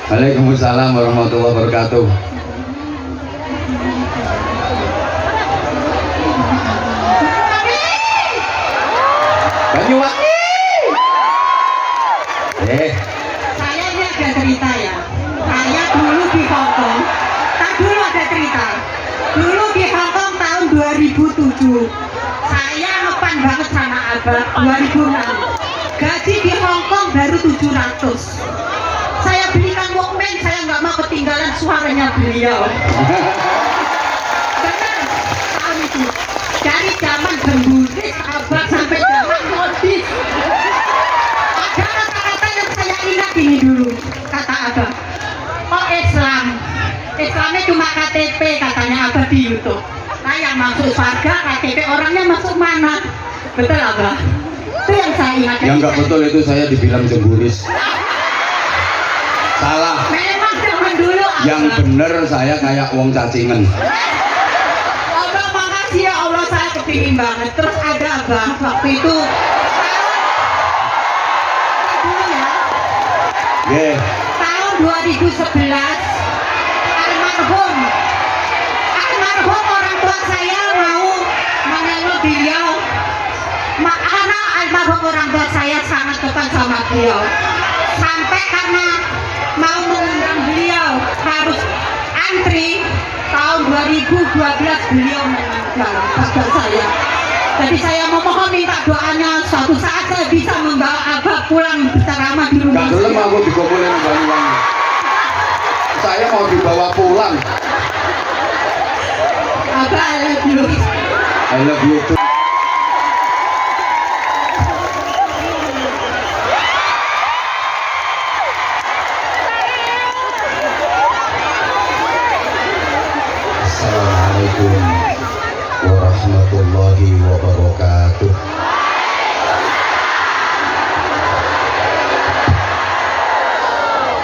Waalaikumsalam warahmatullahi wabarakatuh. Banyuwangi. Saya ini ada cerita ya. Saya dulu di Hongkong. Dulu ada cerita. Dulu di Hongkong tahun 2007. Saya ngepan banget sama abah 2006. Gaji di Hongkong baru 700. Saya belikan Walkman, saya nggak mau ketinggalan suaranya beliau. Benar, tahun itu. Dari zaman gemburis abah sampai zaman modis. Ada kata-kata yang saya ingat ini dulu, kata abah. Oh Islam, Islamnya cuma KTP katanya abah di YouTube. Nah yang masuk surga KTP, orangnya masuk mana? Betul abah? Itu yang saya ingat. Yang nggak betul itu saya dibilang jemburis. Salah. Memang zaman dulu abah. Yang bener saya kayak wong cacingan. Abah makasih ya Allah, saya kepingin banget. Terus ada abah waktu itu dulu ya, Yeah. tahun 2011 almarhum orang tua saya mau menengok beliau. Karena almarhum orang tua saya sangat dekat sama beliau, sampai karena mau mengundang beliau harus antri. Tahun 2012 beliau meninggal pada saya. Jadi saya memohon minta doanya, suatu saat saya bisa membawa abah pulang berceramah di rumah Gak gelem saya. aku dikumpulin Banyuwangi. Saya mau dibawa pulang. Abah I love you. I love you too. Assalamualaikum warahmatullahi wabarakatuh.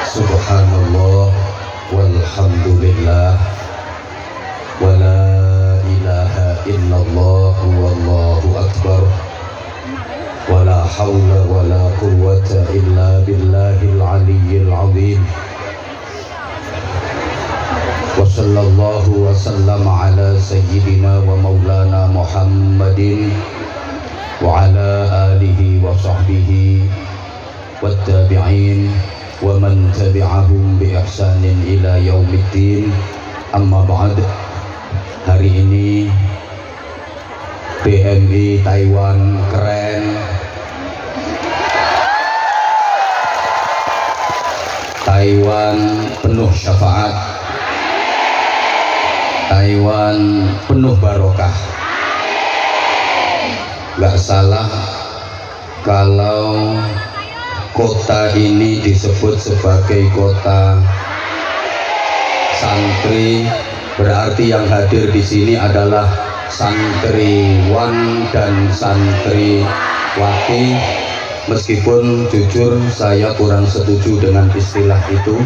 Subhanallah walhamdulillah wa la ilaha illallah wallahu akbar wa la hawla wa la quwwata illa billahil aliyyil azim. Wa sallallahu wa sallama ala sayyidina wa maulana Muhammadin wa ala alihi wa sahbihi wat tabi'in wa man tabi'ahum bi ihsanin ila yaumiddin. Amma ba'd. Hari ini PMI Taiwan keren. Taiwan penuh syafaat. Taiwan penuh barokah. Gak salah kalau kota ini disebut sebagai kota santri, berarti yang hadir di sini adalah santriwan dan santriwati. Meskipun jujur saya kurang setuju dengan istilah itu.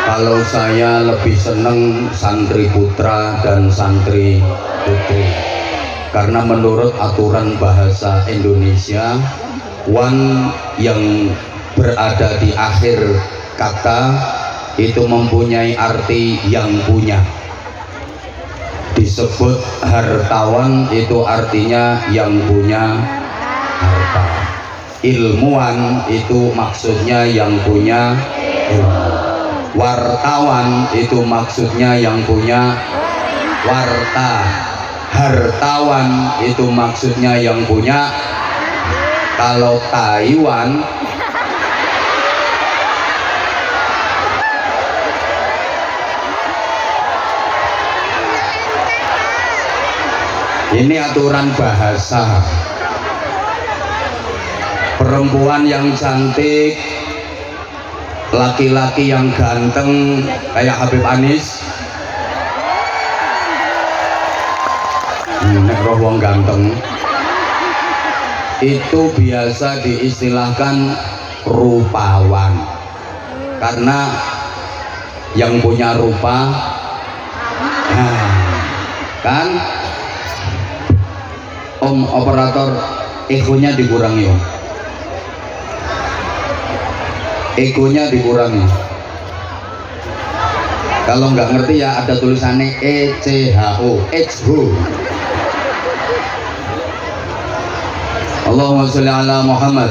Kalau saya lebih seneng santri putra dan santri putri, karena menurut aturan bahasa Indonesia, wan yang berada di akhir kata itu mempunyai arti yang punya. Disebut hartawan itu artinya yang punya harta. Ilmuwan itu maksudnya yang punya ilmu. Wartawan itu maksudnya yang punya warta. Hartawan itu maksudnya yang punya. Kalau Taiwan ini aturan bahasa. Perempuan yang cantik, laki-laki yang ganteng kayak Habib Anis, nek roh wong ganteng itu biasa diistilahkan rupawan, karena yang punya rupa, nah, kan Om operator, egonya dikurangi Om. egonya dikurangi. Kalau nggak ngerti ya ada tulisannya ECHO, ECHO. Allahumma sholli ala Muhammad.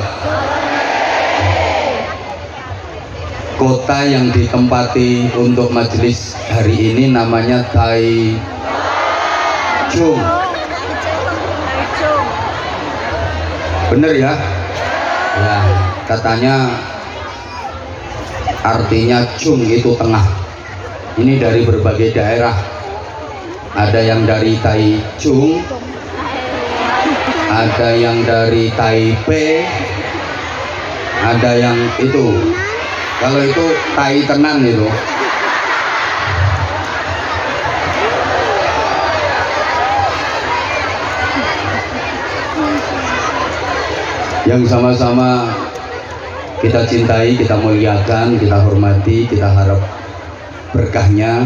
Kota yang ditempati untuk majelis hari ini namanya Taichung. Bener ya? Ya, katanya artinya Chung itu tengah. Ini dari berbagai daerah. Ada yang dari Taichung, ada yang dari Taipei, ada yang itu. Kalau itu Tai tenan itu. Yang sama-sama kita cintai, kita muliakan, kita hormati, kita harap berkahnya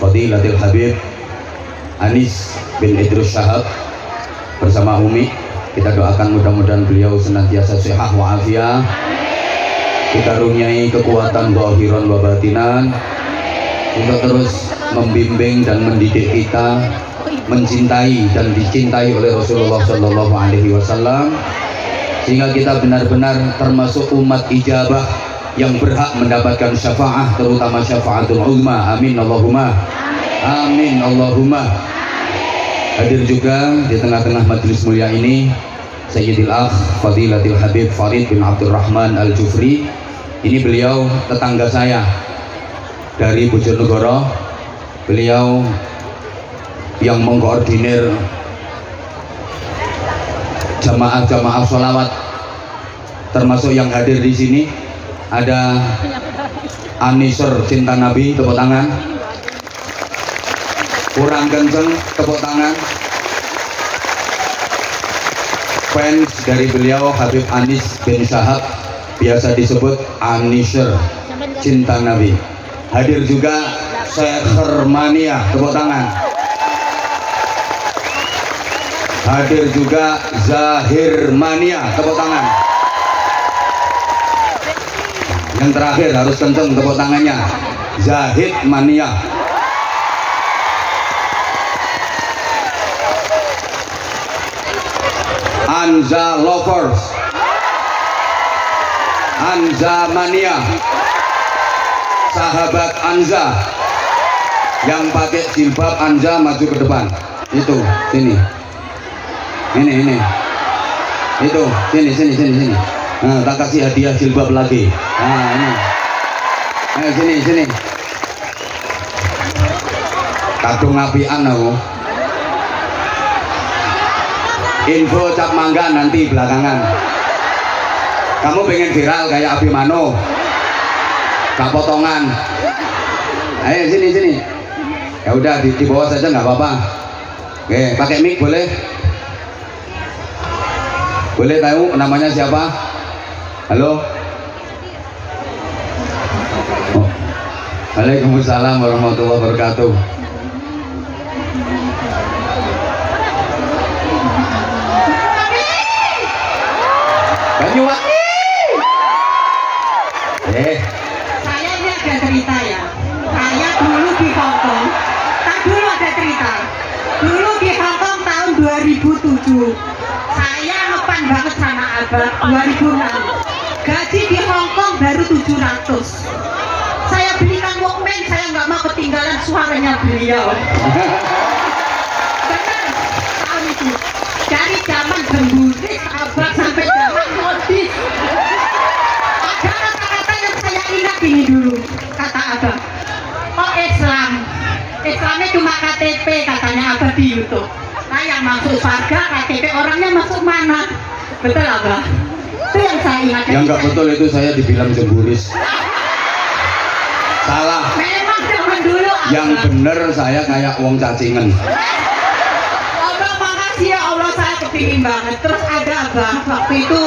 Fadilatul Habib Anis bin Idrus Syahab bersama Umi. Kita doakan mudah-mudahan beliau senantiasa sehat wa'afiat, dikaruniai kekuatan zahiran wa batinan untuk terus membimbing dan mendidik kita mencintai dan dicintai oleh Rasulullah Shallallahu Alaihi Wasallam, sehingga kita benar-benar termasuk umat ijabah yang berhak mendapatkan syafaat, terutama syafaatul uzma. Amin Allahumma amin Allahumma. Hadir juga di tengah-tengah majelis mulia ini Sayyidil Akh Fadilatul Habib Farid bin Abdurrahman Al-Jufri. Ini beliau tetangga saya dari Bojonegoro. Beliau yang mengkoordinir jamaah-jamaah sholawat, termasuk yang hadir di sini ada Anisur Cinta Nabi, tepuk tangan. Kurang kenceng, tepuk tangan. Fans dari beliau Habib Anis bin Syahab, biasa disebut Anisur Cinta Nabi. Hadir juga Sehermania, tepuk tangan. Hadir juga Zahirmania, tepuk tangan. Yang terakhir harus kenceng tepuk tangannya, Zahid Mania. Anza Lovers, Anza Mania, sahabat Anza yang pakai jilbab. Anza maju ke depan, itu sini, ini itu sini. Nah, tak kasih hadiah jilbab lagi. Nah, ini, ayo sini, kadung apian aku. Info cap mangga nanti belakangan. Kamu pengen viral kayak Abimano, gak potongan. Ayo sini. Ya udah di bawah saja nggak apa-apa. Oke, pakai mic boleh? Boleh tahu namanya siapa? Halo. Oh. Waalaikumsalam warahmatullahi wabarakatuh. Banyuwangi. Saya ini ada cerita ya. Saya dulu di Hongkong. Dulu ada cerita. Dulu di Hongkong tahun 2007. Saya ngepan banget sama abang 2006. Gaji di Hongkong baru 700. Saya belikan Walkman, saya nggak mau ketinggalan suaranya beliau. Benar, tahun itu. Dari zaman gemburis abang sampai zaman modis. Ada kata-kata yang saya ingat ini dulu, kata abang. Oh Islamnya cuma KTP, katanya abang di YouTube. Nah yang masuk surga KTP, orangnya masuk mana? Betul abang? Itu yang saya ingat. Yang nggak betul itu saya dibilang gemburis. Salah. Memang zaman dulu abang. Yang bener saya kayak wong cacingan. Abang makasih ya Allah, saya kepingin banget. Terus ada abang waktu itu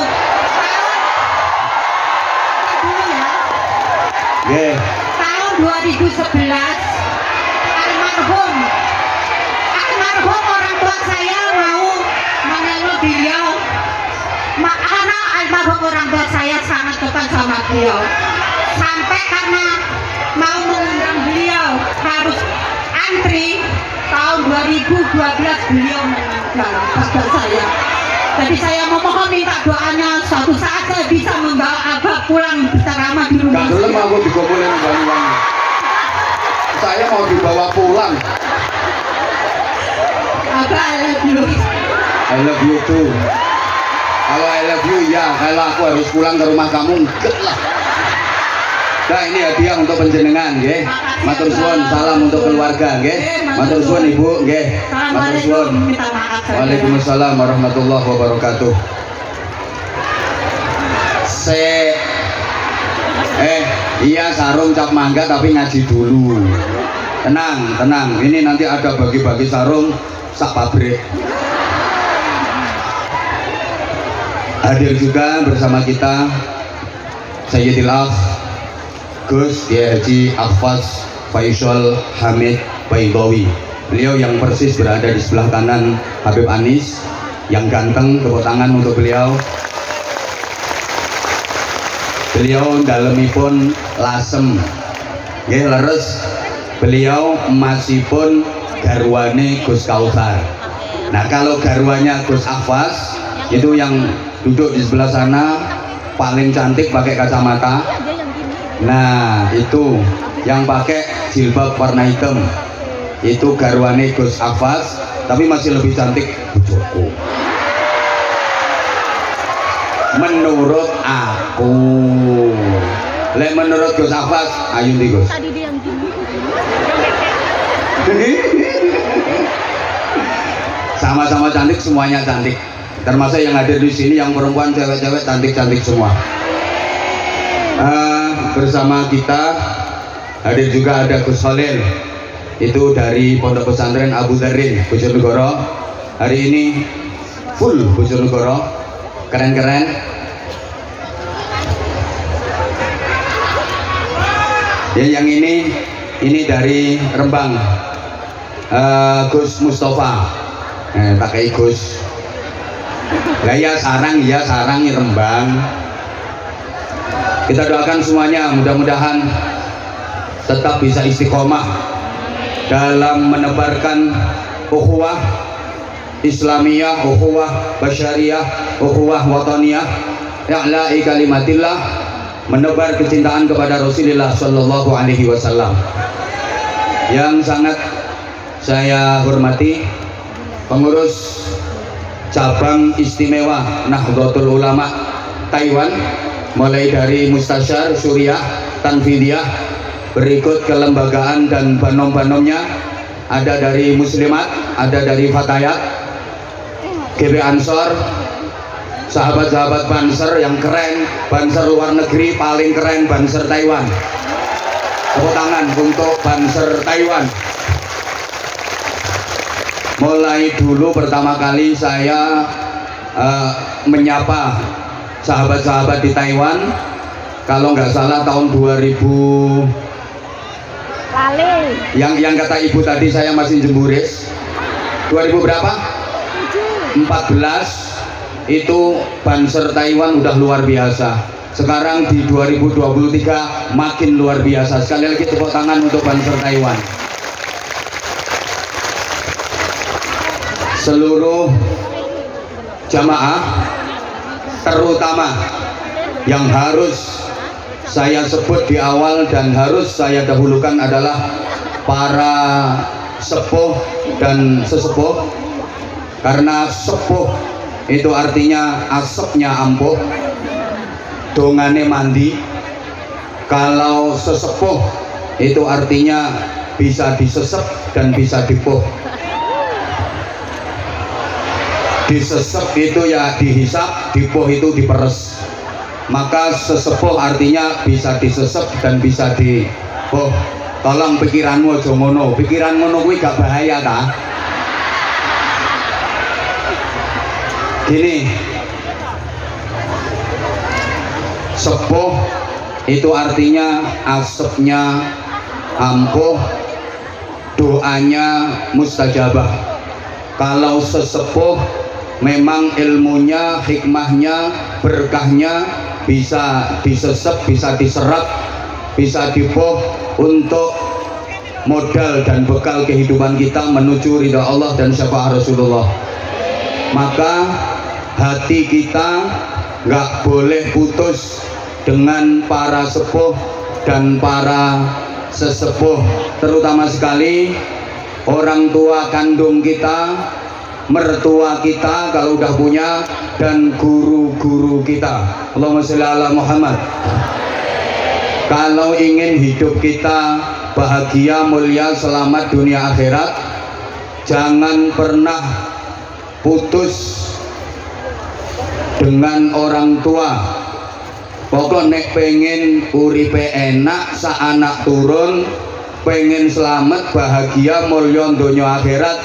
dulu ya. Tahun 2011 almarhum orang tua saya mau menengok beliau. Karena almarhum orang tua saya sangat dekat depan sama beliau. Sampai karena mau mengundang beliau harus antri, tahun 2012 beliau meninggal pada saya. Jadi saya memohon minta doanya, suatu saat saya bisa membawa Abah pulang berceramah di rumah. Gak dulu mau dikumpulin uang. Saya mau dibawa pulang. Abah, I love you. I love you too. Kalau I love you ya, kalau aku harus pulang ke rumah kamu enggak lah. Nah ini hadiah untuk penjenengan, nggih. Matur suwun, salam untuk keluarga, nggih. Matur suwun Ibu, nggih. Matur suwun. Minta maaf. Waalaikumsalam warahmatullahi wabarakatuh. Iya sarung cap mangga tapi ngaji dulu. Tenang, tenang. Ini nanti ada bagi-bagi sarung sak pabrik. Hadir juga bersama kita Sayyidil Akh Gus Kiai Haji Ahfaz Faisal Hamid Baidawi. Beliau yang persis berada di sebelah kanan Habib Anis, yang ganteng. Tepuk tangan untuk beliau. Beliau dalemipun lasem, nggih leres. Beliau masipun garwane Gus Kautsar. Nah kalau garwanya Gus Ahfaz itu yang duduk di sebelah sana paling cantik pakai kacamata. Nah itu yang pakai jilbab warna hitam itu garwane Gus Ahfaz, tapi masih lebih cantik bojoku menurut aku. Lek menurut Gus Ahfaz ayu ndi Gus? Sama-sama cantik, semuanya cantik. Termasuk yang hadir di sini, yang perempuan, cewek-cewek cantik-cantik semua. Bersama kita hadir juga ada Gus Holil, itu dari Pondok Pesantren Abu Dharin Bojonegoro. Hari ini full Bojonegoro, keren-keren. Ya, yang ini dari Rembang, Gus Mustafa, pakai Gus. Lah ya sarang Rembang. Kita doakan semuanya mudah-mudahan tetap bisa istiqomah dalam menebarkan ukhuwah Islamiyah, ukhuwah Basyariyah, ukhuwah Wataniyah, i'la'i kalimatillah, menebar kecintaan kepada Rasulullah Shallallahu Alaihi Wasallam. Yang sangat saya hormati pengurus cabang istimewa Nahdlatul Ulama Taiwan, mulai dari Mustasyar Suriah Tanfidiyah, berikut kelembagaan dan banom-banomnya, ada dari Muslimat, ada dari Fatayat, GB Ansor, sahabat-sahabat Banser yang keren, Banser luar negeri paling keren Banser Taiwan. Tepuk tangan untuk Banser Taiwan. Mulai dulu pertama kali saya menyapa sahabat-sahabat di Taiwan, kalau nggak salah tahun 2000. Yang kata ibu tadi saya masih jemburis. 2000 berapa? 14. Itu Banser Taiwan udah luar biasa. Sekarang di 2023 makin luar biasa. Sekali lagi tepuk tangan untuk Banser Taiwan. Seluruh jamaah, terutama yang harus saya sebut di awal dan harus saya dahulukan adalah para sepuh dan sesepuh, karena sepuh itu artinya asapnya ampuh, dongane mandi. Kalau sesepuh itu artinya bisa disesep dan bisa dipuh. Disesep itu ya dihisap, dipuh itu diperes. Maka sesepuh artinya bisa disesep dan bisa dipuh. Tolong pikiranmu aja ngono, pikiran ngono kuwi gak bahaya ta? Gini, sepuh itu artinya asapnya ampuh, doanya mustajabah. Kalau sesepuh memang ilmunya, hikmahnya, berkahnya bisa disesep, bisa diserap, bisa dipoh untuk modal dan bekal kehidupan kita menuju ridha Allah dan syafaat Rasulullah. Maka hati kita nggak boleh putus dengan para sepuh dan para sesepuh, terutama sekali orang tua kandung kita, mertua kita kalau udah punya, dan guru-guru kita. Allahumma sholli ala Muhammad. Kalau ingin hidup kita bahagia, mulia, selamat dunia akhirat, jangan pernah putus dengan orang tua. Pokok nek pengen uripe enak, sa anak turun, pengen selamat, bahagia, mulya dunia akhirat,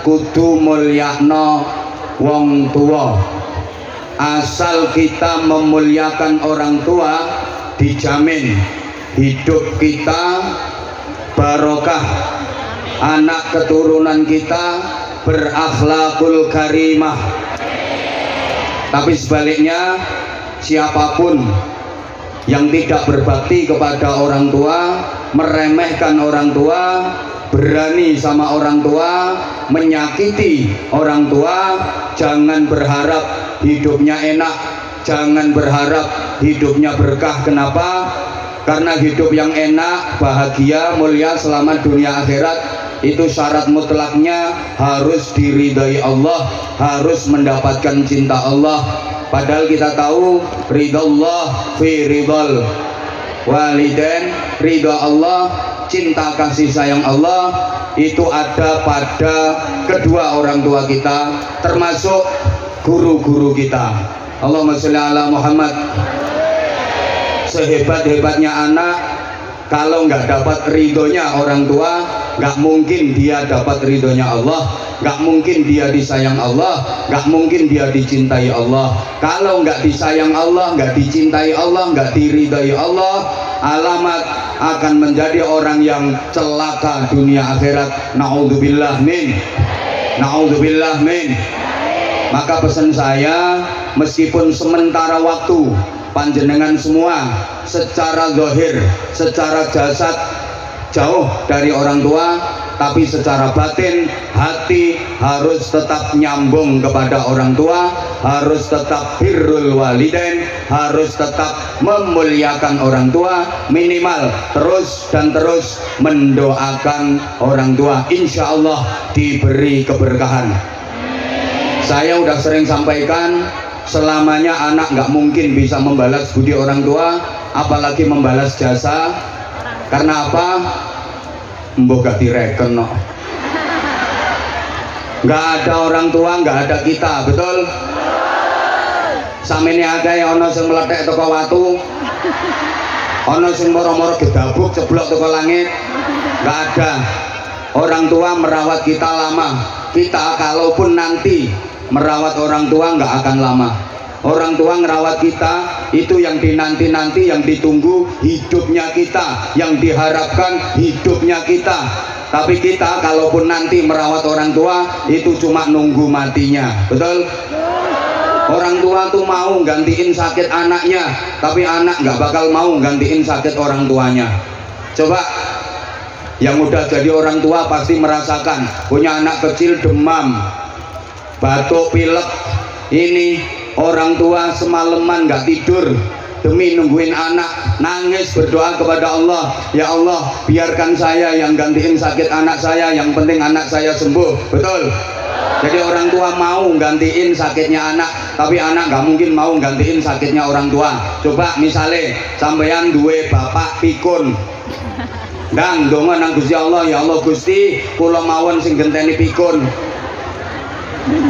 kudu mulyakno wong tua. Asal kita memuliakan orang tua, dijamin hidup kita barokah, anak keturunan kita berakhlakul karimah. Tapi sebaliknya, siapapun yang tidak berbakti kepada orang tua, meremehkan orang tua, berani sama orang tua, menyakiti orang tua, jangan berharap hidupnya enak, jangan berharap hidupnya berkah. Kenapa? Karena hidup yang enak, bahagia, mulia, selamat dunia akhirat, itu syarat mutlaknya harus diridhai Allah, harus mendapatkan cinta Allah. Padahal kita tahu ridallah fi ridal walidain, ridha Allah, cinta kasih sayang Allah itu ada pada kedua orang tua kita, termasuk guru-guru kita. Allahumma sholli ala Muhammad. Sehebat-hebatnya anak, kalau nggak dapat ridhonya orang tua, nggak mungkin dia dapat ridhonya Allah, nggak mungkin dia disayang Allah, nggak mungkin dia dicintai Allah. Kalau nggak disayang Allah, nggak dicintai Allah, nggak diridhai Allah, alamat akan menjadi orang yang celaka dunia akhirat. Naudzubillah min, naudzubillah min. Maka pesan saya, meskipun sementara waktu panjenengan semua secara zahir, secara jasad jauh dari orang tua, tapi secara batin hati harus tetap nyambung kepada orang tua, harus tetap birrul walidain, harus tetap memuliakan orang tua, minimal terus dan terus mendoakan orang tua, insya Allah diberi keberkahan. Saya udah sering sampaikan, selamanya anak nggak mungkin bisa membalas budi orang tua, apalagi membalas jasa. Karena apa? Mbok gak direken no. Nggak ada orang tua, nggak ada kita, betul? Samene ada yang ono sing meletek toko watu, ono sing moro-moro gedabuk ceblok toko langit. Nggak ada. Orang tua merawat kita lama. Kita kalaupun nanti merawat orang tua nggak akan lama. Orang tua ngerawat kita itu yang dinanti-nanti, yang ditunggu hidupnya kita, yang diharapkan hidupnya kita. Tapi kita kalaupun nanti merawat orang tua itu cuma nunggu matinya, betul? Orang tua tuh mau gantiin sakit anaknya, tapi anak nggak bakal mau gantiin sakit orang tuanya. Coba yang udah jadi orang tua pasti merasakan, punya anak kecil demam, batuk, pilek, ini orang tua semalaman nggak tidur demi nungguin anak, nangis berdoa kepada Allah, ya Allah biarkan saya yang gantiin sakit anak saya, yang penting anak saya sembuh, betul? Jadi orang tua mau gantiin sakitnya anak, tapi anak nggak mungkin mau gantiin sakitnya orang tua. Coba misalnya sampeyan duwe bapak pikun, dan donga nang Gusti Allah, ya Allah Gusti kula mawon sing genteni pikun,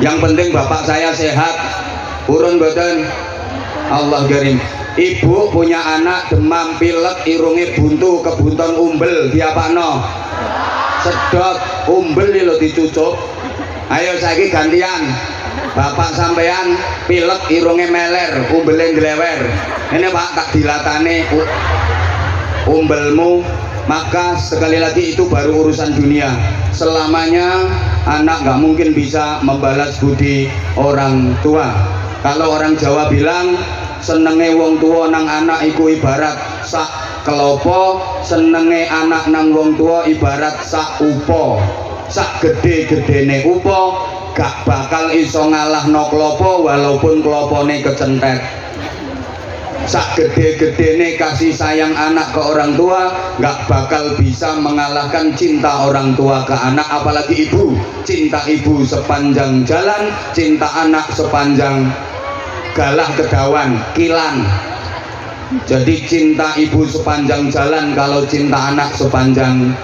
yang penting bapak saya sehat. Urun boten? Allah karim. Ibu punya anak demam, pilek, irunge buntu, kebunton umbel, diapakno? Sedot, umbel lho dicucuk. Ayo saiki gantian. Bapak sampean pilek, irunge meler, umbele nglewer. Ini Pak tak dilatane umbelmu. Maka sekali lagi itu baru urusan dunia. Selamanya anak nggak mungkin bisa membalas budi orang tua. Kalau orang Jawa bilang senenge wong tua nang anak iku ibarat sak kelopo, senenge anak nang wong tua ibarat sak upo. Sak gede-gedene upo gak bakal iso ngalahno klopo walaupun klopone kecentet. Sak gede-gedene kasih sayang anak ke orang tua gak bakal bisa mengalahkan cinta orang tua ke anak, apalagi ibu. Cinta ibu sepanjang jalan, cinta anak sepanjang galah kedawan kilan. Jadi cinta ibu sepanjang jalan, kalau cinta anak sepanjang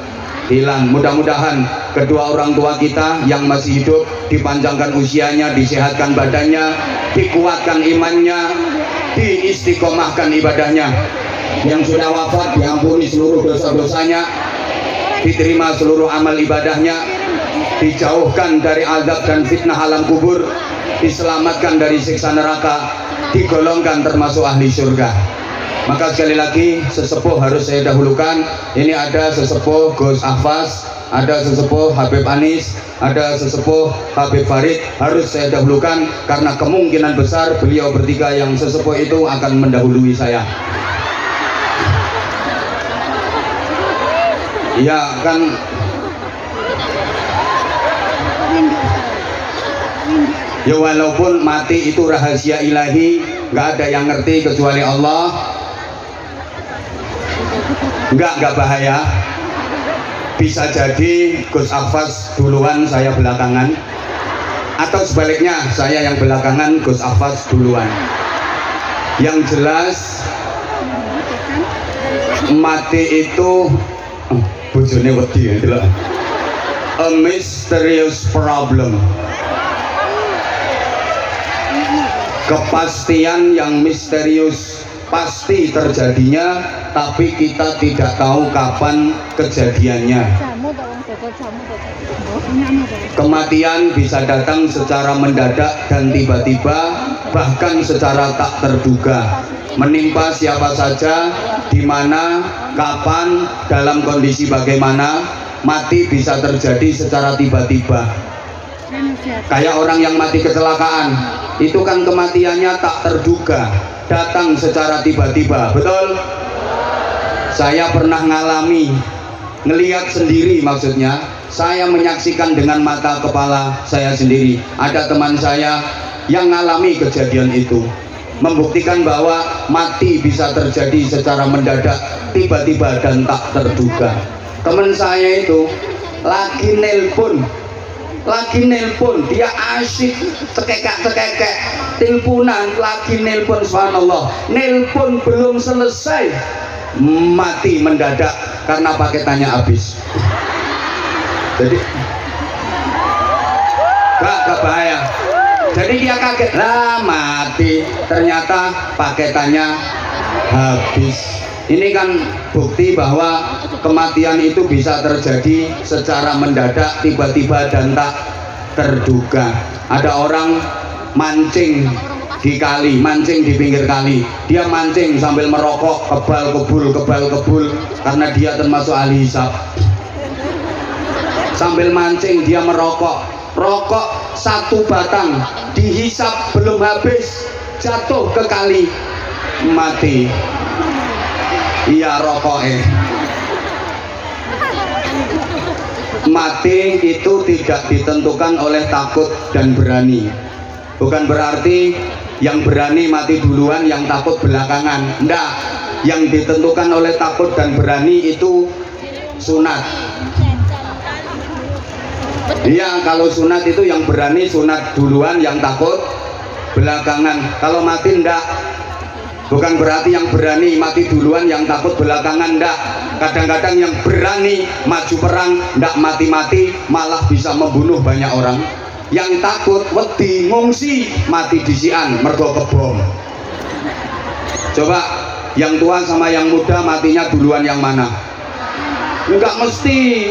hilang. Mudah-mudahan kedua orang tua kita yang masih hidup dipanjangkan usianya, disehatkan badannya, dikuatkan imannya, diistiqomahkan ibadahnya. Yang sudah wafat diampuni seluruh dosa-dosanya, diterima seluruh amal ibadahnya, dijauhkan dari azab dan fitnah alam kubur, diselamatkan dari siksa neraka, digolongkan termasuk ahli surga. Maka sekali lagi sesepuh harus saya dahulukan. Ini ada sesepuh Gus Ahfaz, ada sesepuh Habib Anis, ada sesepuh Habib Farid, harus saya dahulukan karena kemungkinan besar beliau bertiga yang sesepuh itu akan mendahului saya. Iya kan, ya walaupun mati itu rahasia ilahi, nggak ada yang ngerti kecuali Allah. Enggak bahaya. Bisa jadi Gus Ahfaz duluan, saya belakangan, atau sebaliknya saya yang belakangan, Gus Ahfaz duluan. Yang jelas mati itu bojone wedi ya, delok. A mysterious problem. Kepastian yang misterius, pasti terjadinya, tapi kita tidak tahu kapan kejadiannya. Kematian bisa datang secara mendadak dan tiba-tiba, bahkan secara tak terduga, menimpa siapa saja, di mana, kapan, dalam kondisi bagaimana. Mati bisa terjadi secara tiba-tiba. Kayak orang yang mati kecelakaan, itu kan kematiannya tak terduga, datang secara tiba-tiba, betul? Saya pernah ngalami, ngelihat sendiri, maksudnya saya menyaksikan dengan mata kepala saya sendiri. Ada teman saya yang ngalami kejadian itu, membuktikan bahwa mati bisa terjadi secara mendadak, tiba-tiba dan tak terduga. Teman saya itu lagi nelpon, dia asyik cekekak teleponan, lagi nelpon, subhanallah, nelpon belum selesai mati mendadak karena paketannya habis. Jadi gak bahaya. Jadi dia kaget, lah mati, ternyata paketannya habis. Ini kan bukti bahwa kematian itu bisa terjadi secara mendadak, tiba-tiba dan tak terduga. Ada orang mancing di kali, mancing di pinggir kali, dia mancing sambil merokok, kebal kebul, karena dia termasuk ahli hisab. Sambil mancing dia merokok, rokok satu batang dihisap belum habis, jatuh ke kali, mati. Iya rokoknya. Mati itu tidak ditentukan oleh takut dan berani. Bukan berarti yang berani mati duluan, yang takut belakangan. Enggak. Yang ditentukan oleh takut dan berani itu sunat. Iya, kalau sunat itu yang berani sunat duluan, yang takut belakangan. Kalau mati enggak. Bukan berarti yang berani mati duluan, yang takut belakangan, enggak. Kadang-kadang yang berani maju perang, enggak mati-mati, malah bisa membunuh banyak orang. Yang takut wedi ngungsi, mati disian mergo kebom. Coba yang tua sama yang muda matinya duluan yang mana? Enggak mesti.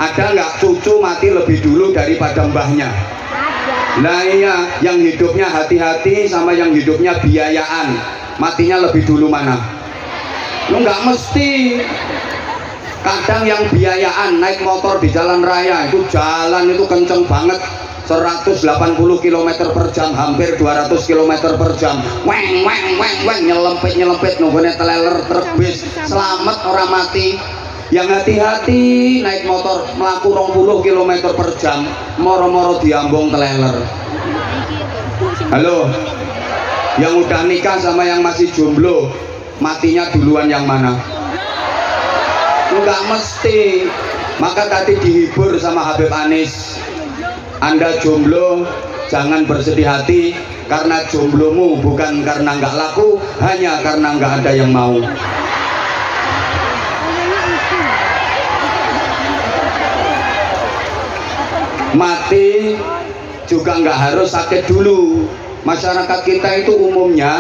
Ada enggak cucu mati lebih dulu daripada mbahnya? Nah iya, yang hidupnya hati-hati sama yang hidupnya biayaan, matinya lebih dulu mana? Enggak mesti. Kadang yang biayaan naik motor di jalan raya, itu jalan itu kenceng banget, 180 km per jam, hampir 200 km per jam, weng weng weng weng, nyelempit nunggone teleler truk bis, selamat orang mati. Yang hati-hati naik motor melaku 20 km per jam, moro-moro diambung teleler. Halo, yang udah nikah sama yang masih jomblo, matinya duluan yang mana? Enggak mesti. Maka tadi dihibur sama Habib Anis, Anda jomblo jangan bersedih hati, karena jomblomu bukan karena nggak laku, hanya karena nggak ada yang mau. Mati juga nggak harus sakit dulu. Masyarakat kita itu umumnya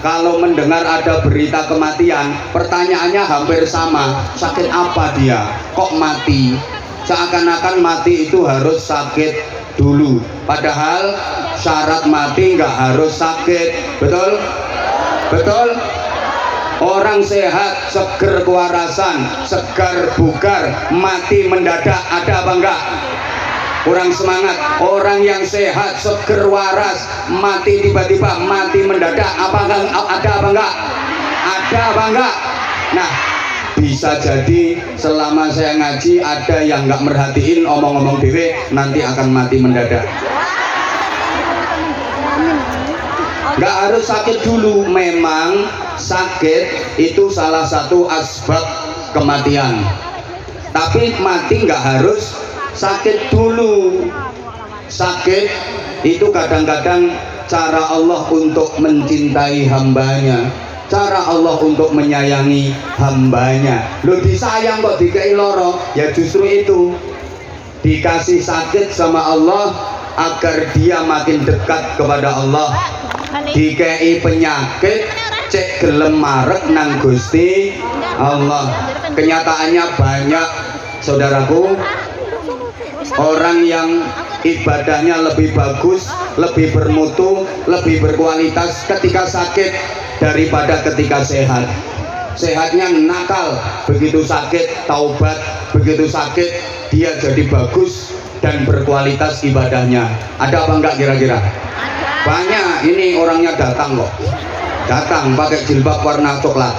kalau mendengar ada berita kematian, pertanyaannya hampir sama, sakit apa dia, kok mati? Seakan-akan mati itu harus sakit dulu, padahal syarat mati nggak harus sakit. Betul? Betul? Orang sehat, seger kewarasan, segar bugar, mati mendadak, ada apa enggak? Kurang semangat. Orang yang sehat, seger waras, mati tiba-tiba, mati mendadak, apa enggak? Ada apa enggak? Ada apa enggak? Nah, bisa jadi selama saya ngaji ada yang nggak merhatiin omong-omong dewe, nanti akan mati mendadak. Nggak harus sakit dulu. Memang sakit itu salah satu asbab kematian, tapi mati nggak harus sakit dulu. Sakit itu kadang-kadang cara Allah untuk mencintai hambanya, cara Allah untuk menyayangi hambanya. Lo disayang kok dikei loro, ya justru itu dikasih sakit sama Allah agar dia makin dekat kepada Allah. Dikei penyakit cek gelem marek nang Gusti Allah. Kenyataannya banyak, saudaraku, orang yang ibadahnya lebih bagus, lebih bermutu, lebih berkualitas ketika sakit daripada ketika sehat. Sehatnya nakal, begitu sakit taubat, begitu sakit dia jadi bagus dan berkualitas ibadahnya. Ada apa enggak kira-kira? Banyak. Ini orangnya datang kok, datang pakai jilbab warna coklat.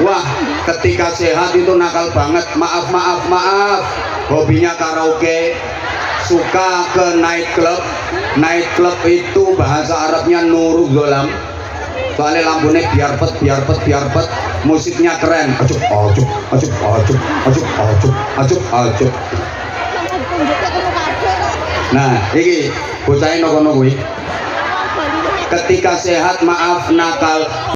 Wah, ketika sehat itu nakal banget. Maaf, hobinya karaoke, suka ke night club. Night club itu bahasa Arabnya nurul zolam, soalnya lampunya biarpet, musiknya keren, acup. Nah, iki bocah nokono kuwi ketika sehat maaf nakal.